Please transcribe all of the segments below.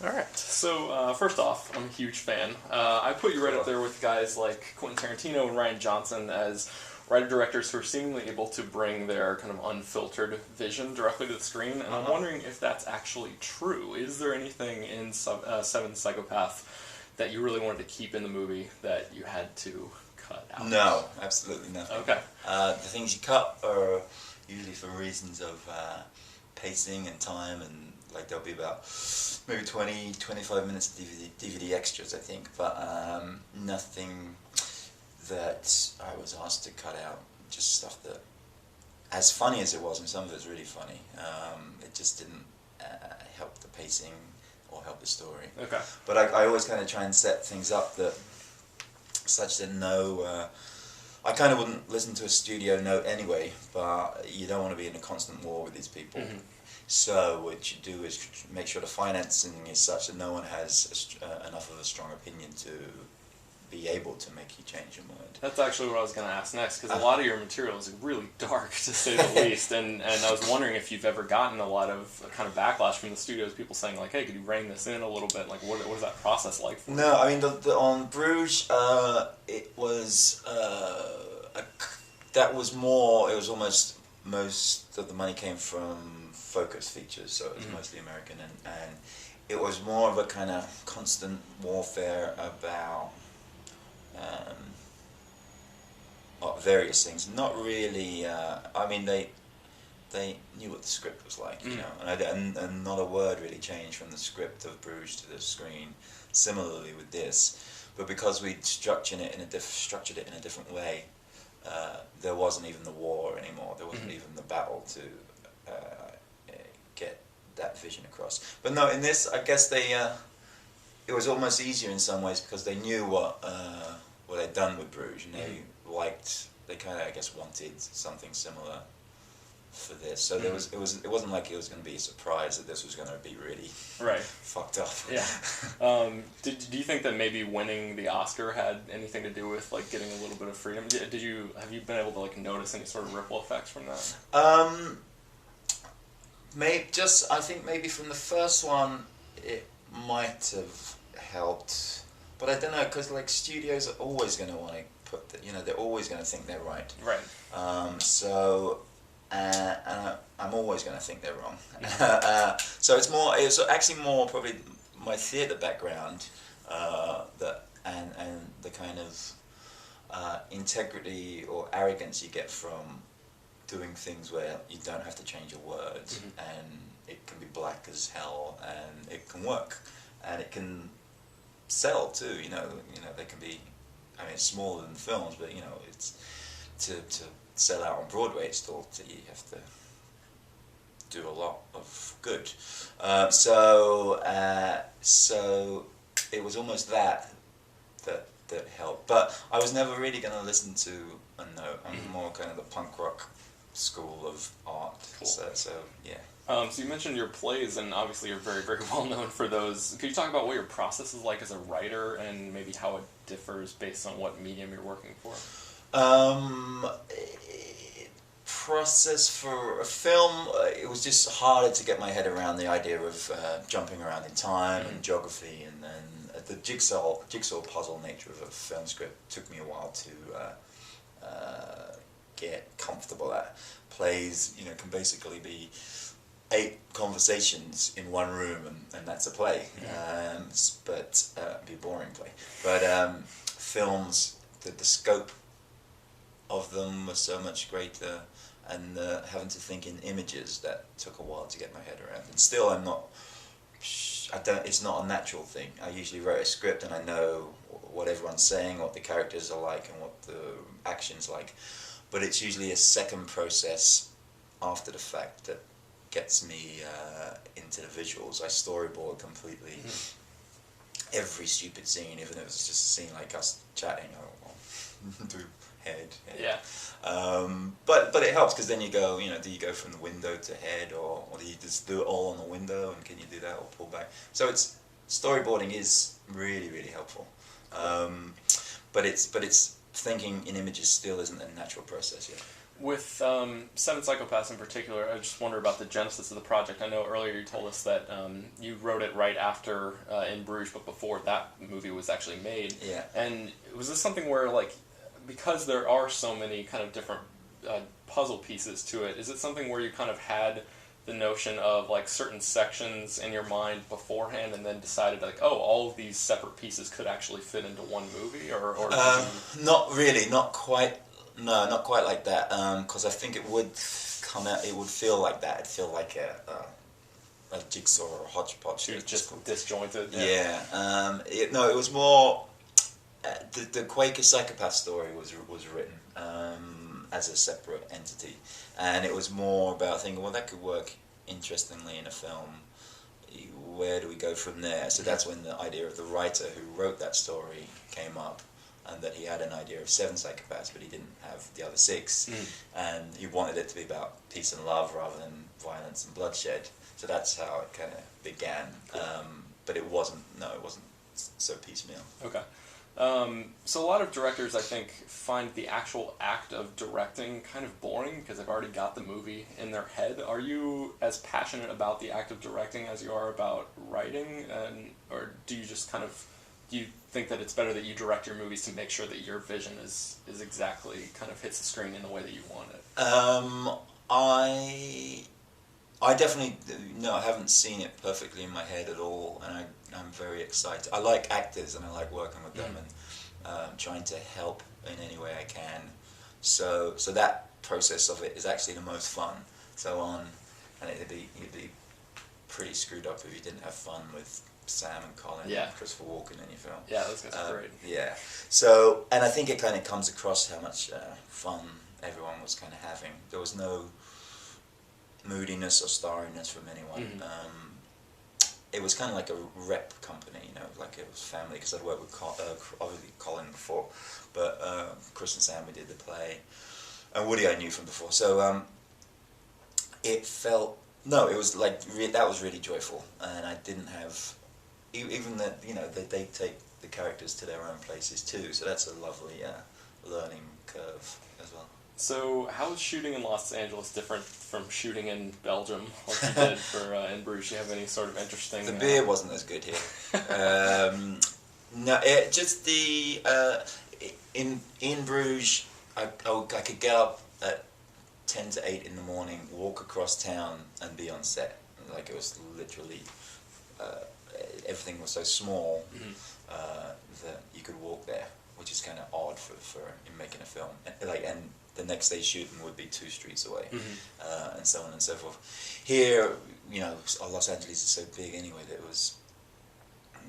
All right. So first off, I'm a huge fan. I put you right up there with guys like Quentin Tarantino and Ryan Johnson as writer-directors who are seemingly able to bring their kind of unfiltered vision directly to the screen. And I'm wondering if that's actually true. Is there anything in Seven Psychopaths that you really wanted to keep in the movie that you had to cut out? No, absolutely nothing. Okay. The things you cut are usually for reasons of pacing and time, and like there'll be about maybe 20, 25 minutes of DVD extras, I think, but nothing that I was asked to cut out. Just stuff that, as funny as it was, and some of it's really funny, it just didn't help the pacing or help the story. Okay. But I always kind of try and set things up that such that I kind of wouldn't listen to a studio note anyway, but you don't want to be in a constant war with these people. Mm-hmm. So what you do is make sure the financing is such that no one has enough of a strong opinion to be able to make you change your mind. That's actually what I was going to ask next, because a lot of your material is really dark, to say the least, and I was wondering if you've ever gotten a lot of kind of backlash from the studios, people saying like, hey, could you rein this in a little bit? Like, what is that process like for you? No, I mean, on Bruges, it was, that was more, it was almost, most of the money came from Focus Features, so it was mostly American, and it was more of a kind of constant warfare about various things. Not really. I mean, they knew what the script was like, you know, and not a word really changed from the script of Bruges to the screen. Similarly with this, but because we'd structured it in a different way, there wasn't even the war anymore. There wasn't even the battle to get that vision across. But no, in this, I guess it was almost easier in some ways because they knew what they'd done with Bruges, and they kind of, I guess, wanted something similar for this. So it wasn't like it was going to be a surprise that this was going to be really fucked up. Yeah. Do you think that maybe winning the Oscar had anything to do with like getting a little bit of freedom? Have you been able to like notice any sort of ripple effects from that? I think maybe from the first one it might have helped, but I don't know, because like studios are always going to want to put they're always going to think they're right. Right. So I'm always going to think they're wrong. So it's actually more probably my theatre background and the kind of integrity or arrogance you get from doing things where you don't have to change a word, and it can be black as hell, and it can work, and it can sell too. You know, they can be. I mean, it's smaller than films, but it's to sell out on Broadway. It's still you have to do a lot of good. So it was almost that helped. But I was never really going to listen to a note. I'm more kind of the punk rock school of art. Cool. So yeah. So you mentioned your plays, and obviously you're very, very well known for those. Could you talk about what your process is like as a writer, and maybe how it differs based on what medium you're working for? Process for a film, it was just harder to get my head around the idea of jumping around in time and geography, and then the jigsaw puzzle nature of a film script took me a while to get comfortable at. Plays, can basically be 8 conversations in one room, and that's a play. But be a boring play. But films, the scope of them was so much greater, and having to think in images, that took a while to get my head around. And still, it's not a natural thing. I usually write a script and I know what everyone's saying, what the characters are like, and what the action's like. But it's usually a second process after the fact that gets me into the visuals. I storyboard completely every stupid scene, even if it was just a scene like us chatting. I'll do head. Yeah. But it helps, because then you go, do you go from the window to head, or do you just do it all on the window, and can you do that or pull back? So storyboarding is really, really helpful. But it's thinking in images still isn't a natural process yet. With Seven Psychopaths in particular, I just wonder about the genesis of the project. I know earlier you told us that you wrote it right after In Bruges, but before that movie was actually made. Yeah. And was this something where, like, because there are so many kind of different puzzle pieces to it, is it something where you kind of had the notion of, like, certain sections in your mind beforehand and then decided, like, oh, all of these separate pieces could actually fit into one movie? Or Not really, not quite. No, not quite like that. Because I think it would come out. It would feel like that. It'd feel like a jigsaw or a hodgepodge. It's just disjointed. Yeah. No, it was more. The Quaker Psychopath story was written as a separate entity, and it was more about thinking, well, that could work interestingly in a film. Where do we go from there? So that's when the idea of the writer who wrote that story came up. And that he had an idea of 7 psychopaths, but he didn't have the other 6. And he wanted it to be about peace and love rather than violence and bloodshed. So that's how it kind of began. But it wasn't so piecemeal. Okay. So a lot of directors, I think, find the actual act of directing kind of boring because they've already got the movie in their head. Are you as passionate about the act of directing as you are about writing? Or do you just kind of... Do you think that it's better that you direct your movies to make sure that your vision is exactly kind of hits the screen in the way that you want it? I definitely I haven't seen it perfectly in my head at all, and I'm very excited. I like actors and I like working with them and trying to help in any way I can. So that process of it is actually the most fun. And it'd be pretty screwed up if you didn't have fun with Sam and Colin and Christopher Walken in your film. Yeah, those guys are great. Yeah. So, and I think it kind of comes across how much fun everyone was kind of having. There was no moodiness or starriness from anyone. It was kind of like a rep company, like it was family, because I'd worked with obviously Colin before, but Chris and Sam, we did the play, and Woody I knew from before. So it felt, it was like, that was really joyful, and I didn't have... Even that, they take the characters to their own places too, so that's a lovely learning curve as well. So how is shooting in Los Angeles different from shooting in Belgium, like you did for In Bruges? Do you have any sort of interesting... The beer wasn't as good here. No, just the... in Bruges, I could get up at 10 to 8 in the morning, walk across town and be on set. Like, it was literally... everything was so small that you could walk there, which is kind of odd for in making a film. And the next day shooting would be 2 streets away, and so on and so forth. Here, Los Angeles is so big anyway that it was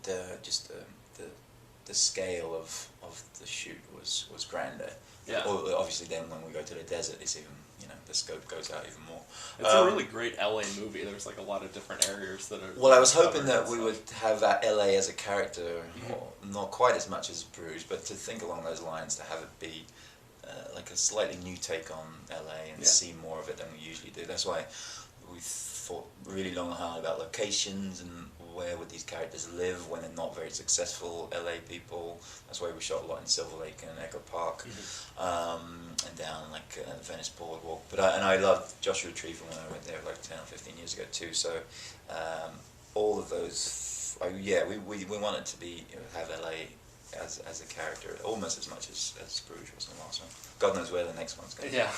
the scale of the shoot was grander. Yeah. Obviously, then when we go to the desert, it's even the scope goes out even more. It's a really great LA movie. There's like a lot of different areas that are... Well, I was hoping that we would have that LA as a character, not quite as much as Bruges, but to think along those lines, to have it be like a slightly new take on LA and see more of it than we usually do. That's why we thought really long and hard about locations and where would these characters live when they're not very successful LA people. That's why we shot a lot in Silver Lake and Echo Park, and down like Venice Boardwalk. But I loved Joshua Tree from when I went there like 10 or 15 years ago too. So all of those, we wanted to be have LA as a character almost as much as Bruges was in the last one. God knows where the next one's going. Yeah.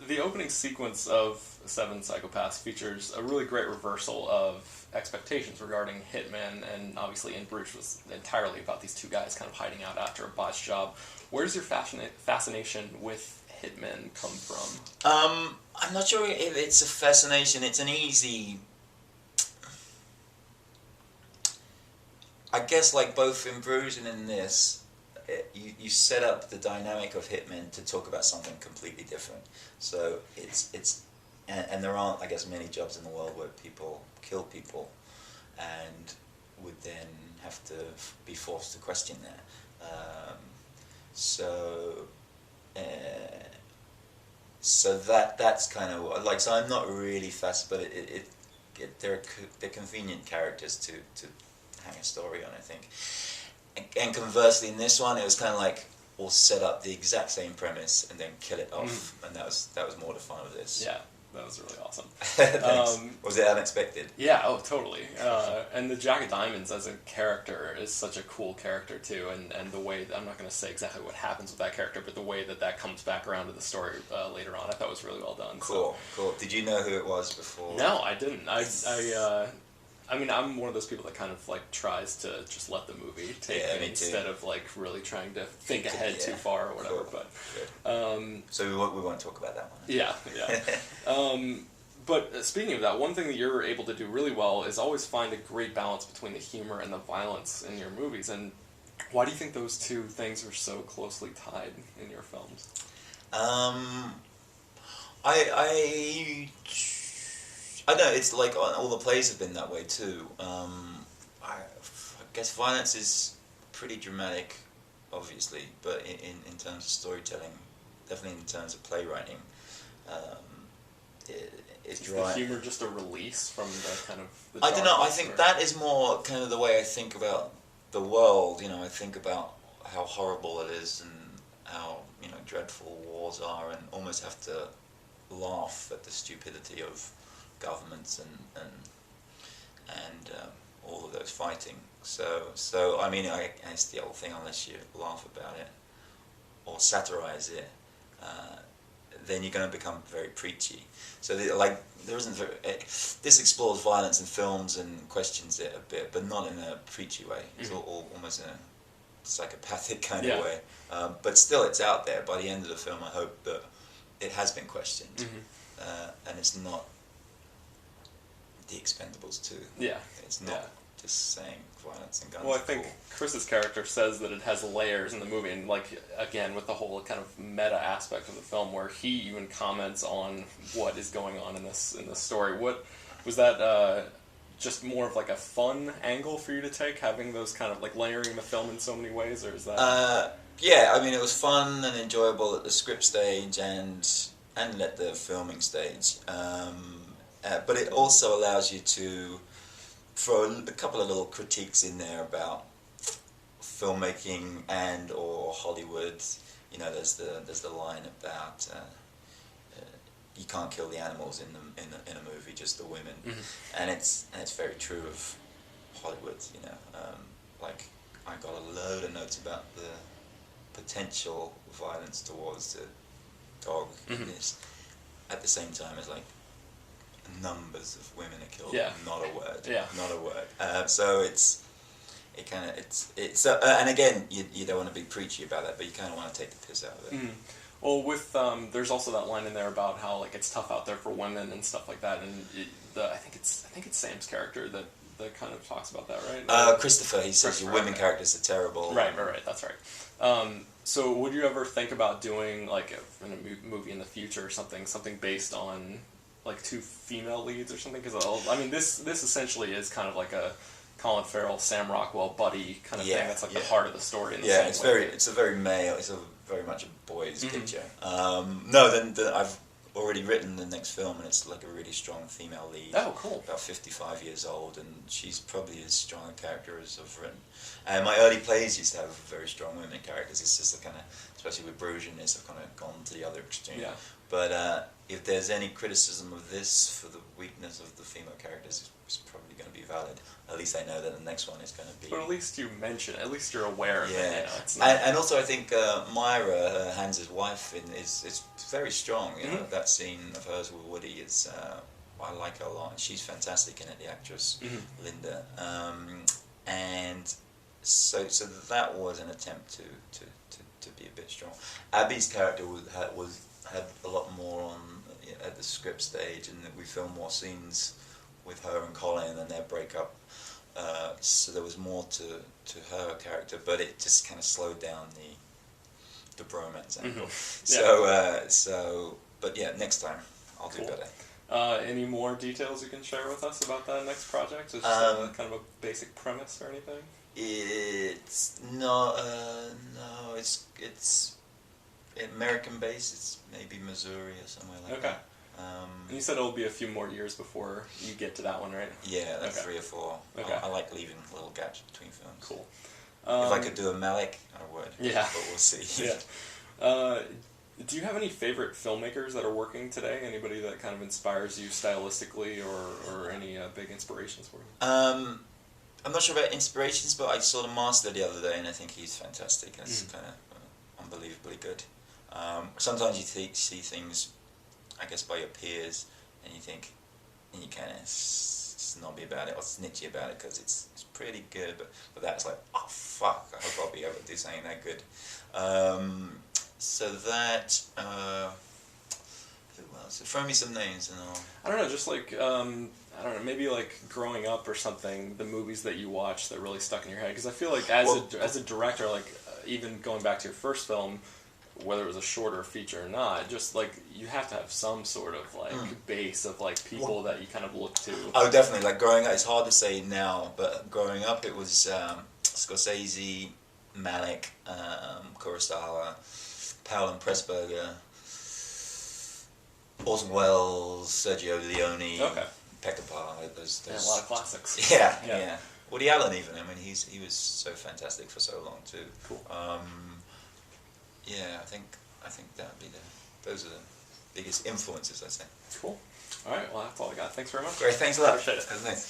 The opening sequence of Seven Psychopaths features a really great reversal of expectations regarding hitmen, and obviously In Bruges was entirely about these 2 guys kind of hiding out after a botched job. Where does your fascination with hitmen come from? I'm not sure if it's a fascination. It's an easy... I guess like both in Bruges and in this, you set up the dynamic of hitmen to talk about something completely different. So and there aren't, I guess, many jobs in the world where people kill people and would then have to be forced to question that. So that's kind of like, so I'm not really fast, but they're convenient characters to hang a story on, I think. And conversely, in this one, it was kind of like, or set up the exact same premise and then kill it off, and that was more the fun of this. Yeah, that was really awesome. Thanks. Was it unexpected? Yeah, oh, totally. And the Jack of Diamonds as a character is such a cool character, too, and the way, I'm not going to say exactly what happens with that character, but the way that comes back around to the story later on, I thought was really well done. Cool, cool. Did you know who it was before? No, I didn't. I mean, I'm one of those people that kind of, like, tries to just let the movie take it instead of, like, really trying to think ahead too far or whatever, cool. but... so we won't talk about that one. Yeah. But speaking of that, one thing that you're able to do really well is always find a great balance between the humor and the violence in your movies, and why do you think those two things are so closely tied in your films? I know, it's like all the plays have been that way too. I guess violence is pretty dramatic, obviously, but in terms of storytelling, definitely in terms of playwriting, it's dry. Is the humor just a release from the kind of... I don't know, I think that is more kind of the way I think about the world. You know, I think about how horrible it is and how, you know, dreadful wars are, and almost have to laugh at the stupidity of governments and all of those fighting. So I mean, it's the old thing, unless you laugh about it or satirize it, then you're going to become very preachy. So there isn't this explores violence in films and questions it a bit, but not in a preachy way. It's all almost in a psychopathic kind of way. But still, it's out there. By the end of the film, I hope that it has been questioned, and it's not The Expendables 2. Yeah. It's not just saying violence and guns. Well, I think Chris's character says that it has layers in the movie, and like, again, with the whole kind of meta aspect of the film, where he even comments on what is going on in this story. What was that? Just more of like a fun angle for you to take, having those kind of like layering the film in so many ways, or is that? Yeah, I mean, it was fun and enjoyable at the script stage and at the filming stage. But it also allows you to throw a couple of little critiques in there about filmmaking and or Hollywood. You know, there's the line about you can't kill the animals in a movie, just the women, and it's very true of Hollywood. You know, like I got a load of notes about the potential violence towards the dog in this. At the same time as like numbers of women are killed, not a word, not a word. So and again, you don't want to be preachy about that, but you kind of want to take the piss out of it. Well, with there's also that line in there about how like it's tough out there for women and stuff like that, and I think it's Sam's character that kind of talks about that, right? Christopher, he says your women characters are terrible. Right, that's right. So would you ever think about doing like in a movie in the future or something based on like two female leads or something? Because I mean, this essentially is kind of like a Colin Farrell, Sam Rockwell buddy kind of thing. That's like the heart of the story. In the same way. It's a very male. It's very much a boys' picture. No, then I've already written the next film, and it's like a really strong female lead. Oh, cool. About 55 years old, and she's probably as strong a character as I've written. And my early plays used to have very strong women characters. It's just the kind of, especially with Bruges, I've kind of gone to the other extreme. Yeah. But if there's any criticism of this for the weakness of the female characters, it's probably going to be valid. At least I know that the next one is going to be... But at least you mention it. At least you're aware of it. Yeah. You know, it's not... and also I think Myra, Hans's wife, is very strong. You know, that scene of hers with Woody is... I like her a lot. She's fantastic in it, the actress, Linda. And so that was an attempt to be a bit strong. Abby's character had a lot more on at the script stage, and we filmed more scenes with her and Colin and their breakup. So there was more to her character, but it just kind of slowed down the bromance angle. But yeah, next time I'll do better. Any more details you can share with us about that next project? Just kind of a basic premise or anything? It's not. No, it's American based. It's maybe Missouri or somewhere like that. And you said it'll be a few more years before you get to that one, right? Yeah, like 3 or 4. Okay. I like leaving little gaps between films. Cool. If I could do a Malick, I would. Yeah. But we'll see. Yeah. Do you have any favorite filmmakers that are working today? Anybody that kind of inspires you stylistically, or any big inspirations for you? I'm not sure about inspirations, but I saw The Master the other day, and I think he's fantastic. It's kind of unbelievably good. Sometimes you see things, I guess, by your peers, and you think, and you kind of snobby about it or snitchy about it because it's pretty good, but that's like, oh fuck, I hope I'll be able to do something that good. So that, who else? Throw me some names and I'll... I don't know, just like, I don't know, maybe like growing up or something, the movies that you watched that really stuck in your head. Because I feel like as a director, like even going back to your first film, whether it was a short or a feature or not, just like you have to have some sort of like base of like people that you kind of look to. Oh, definitely. Like growing up, it's hard to say now, but growing up it was Scorsese, Malick, Kurosawa, Powell and Pressburger, Orson Welles, Sergio Leone, Peckinpah. Those yeah, a lot of classics. Yeah. Woody Allen even. I mean, he was so fantastic for so long too. Cool. Yeah, I think that would be those are the biggest influences, I'd say. Cool. All right. Well, that's all I got. Thanks very much. Great. Thanks a lot. Appreciate it. That was nice.